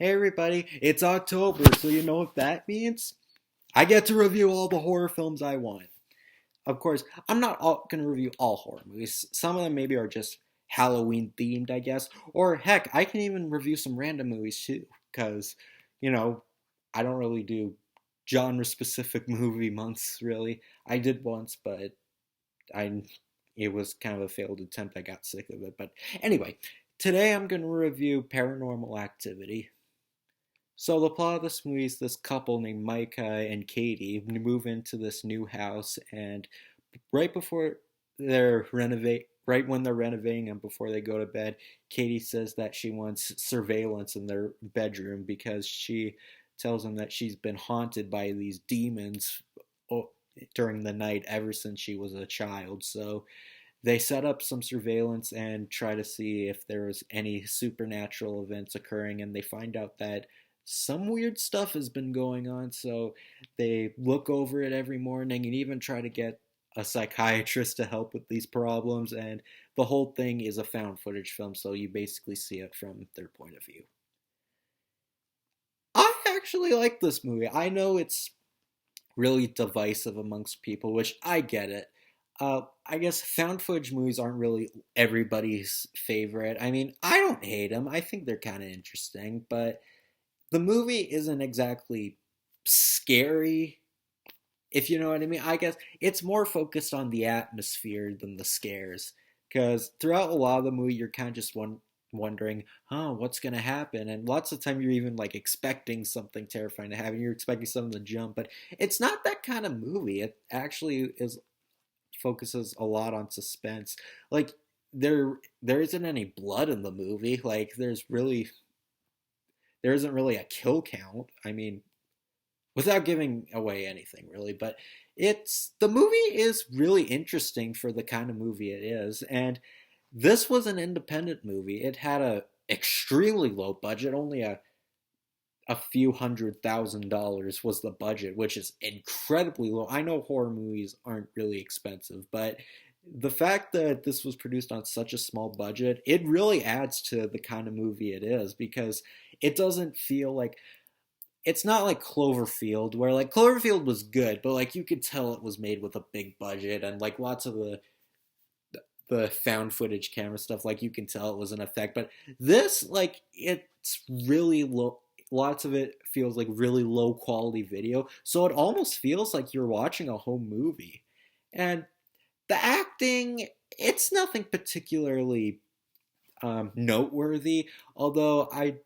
Hey everybody, it's October, so you know what that means? I get to review all the horror films I want. Of course, I'm not going to review all horror movies. Some of them maybe are just Halloween themed, I guess. Or heck, I can even review some random movies too, because, you know, I don't really do genre specific movie months really. I did once, but I it was kind of a failed attempt. I got sick of it. But anyway, today I'm going to review Paranormal Activity. So the plot of this movie is this couple named Micah and Katie move into this new house, and right before right when they're renovating and before they go to bed, Katie says that she wants surveillance in their bedroom because she tells them that she's been haunted by these demons during the night ever since she was a child. So they set up some surveillance and try to see if there was any supernatural events occurring, and they find out that some weird stuff has been going on. So they look over it every morning and even try to get a psychiatrist to help with these problems. And the whole thing is a found footage film, so you basically see it from their point of view. I actually like this movie. I know it's really divisive amongst people, which I get it. I guess found footage movies aren't really everybody's favorite. I mean, I don't hate them. I think they're kind of interesting, but the movie isn't exactly scary, if you know what I mean. I guess it's more focused on the atmosphere than the scares, because throughout a lot of the movie, you're kind of just wondering, what's gonna happen? And lots of time you're even like expecting something terrifying to happen. You're expecting something to jump, but it's not that kind of movie. It actually is focuses a lot on suspense. Like there isn't any blood in the movie. Like there isn't really a kill count. I mean, without giving away anything really, but it's the movie is really interesting for the kind of movie it is. And this was an independent movie. It had a extremely low budget, only a few $100,000 was the budget, which is incredibly low. I know horror movies aren't really expensive, but the fact that this was produced on such a small budget, it really adds to the kind of movie it is, because it doesn't feel like it's not like Cloverfield, where like Cloverfield was good, but like you could tell it was made with a big budget, and like lots of the found footage camera stuff, like you can tell it was an effect. But this, like, it's really low. Lots of it feels like really low quality video, so it almost feels like you're watching a home movie. And the acting, it's nothing particularly noteworthy, although I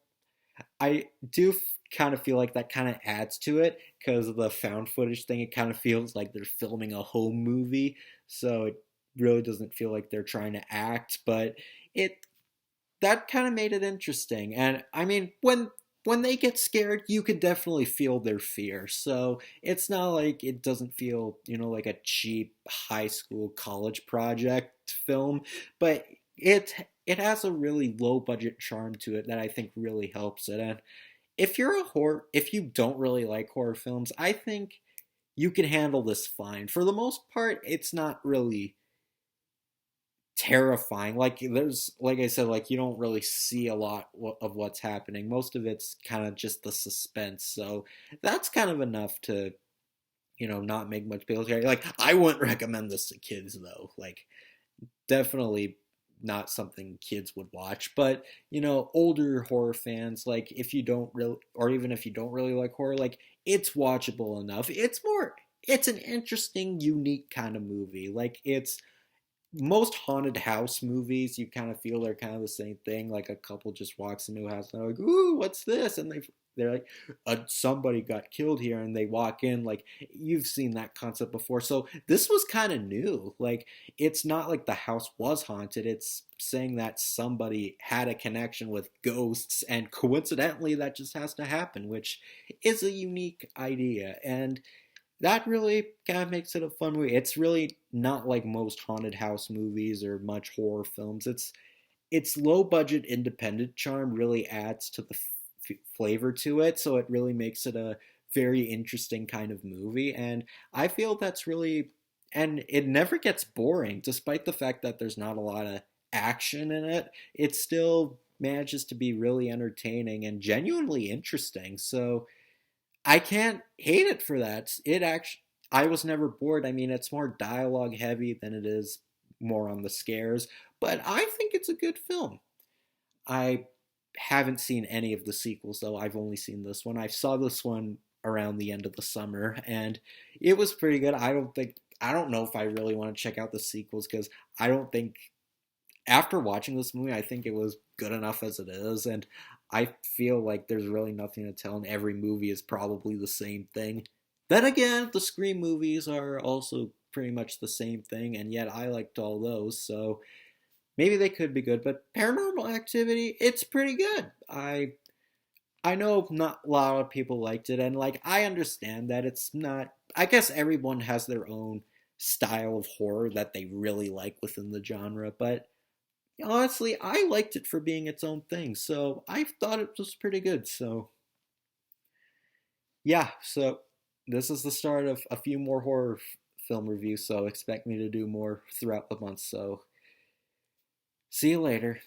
do kind of feel like that kind of adds to it because of the found footage thing. It kind of feels like they're filming a home movie, so it really doesn't feel like they're trying to act, but it that kind of made it interesting. And I mean, when they get scared, you could definitely feel their fear. So it's not like it doesn't feel, like a cheap high school college project film, but it has a really low budget charm to it that I think really helps it. And if you don't really like horror films, I think you can handle this fine. For the most part, it's not really terrifying. Like like I said, like you don't really see a lot of what's happening. Most of it's kind of just the suspense. So that's kind of enough to, not make much people scary. Like I wouldn't recommend this to kids though. Like definitely not something kids would watch, but older horror fans, like if you don't really, or even if you don't really like horror, like it's watchable enough. It's an interesting, unique kind of movie. Like it's most haunted house movies, you kind of feel they're kind of the same thing. Like a couple just walks into a house and they're like, "Ooh, what's this?" And they're like, "Somebody got killed here," and they walk in. Like you've seen that concept before. So this was kind of new. Like it's not like the house was haunted. It's saying that somebody had a connection with ghosts, and coincidentally, that just has to happen, which is a unique idea. And that really kind of makes it a fun movie. It's really not like most haunted house movies or much horror films. It's low budget independent charm really adds to the flavor to it, so it really makes it a very interesting kind of movie. And I feel that's really, and it never gets boring despite the fact that there's not a lot of action in it. It's still manages to be really entertaining and genuinely interesting. So I can't hate it for that. It actually, I was never bored. I mean, it's more dialogue heavy than it is more on the scares, but I think it's a good film. I haven't seen any of the sequels though. I've only seen this one. I saw this one around the end of the summer and it was pretty good. I don't know if I really want to check out the sequels because I don't think after watching this movie I think it was good enough as it is, and I feel like there's really nothing to tell and every movie is probably the same thing. Then again, the Scream movies are also pretty much the same thing and yet I liked all those, so maybe they could be good, but Paranormal Activity, it's pretty good. I know not a lot of people liked it, and like I understand that it's not. I guess everyone has their own style of horror that they really like within the genre, but honestly, I liked it for being its own thing. So I thought it was pretty good. So yeah, so this is the start of a few more film reviews. So expect me to do more throughout the month. So see you later.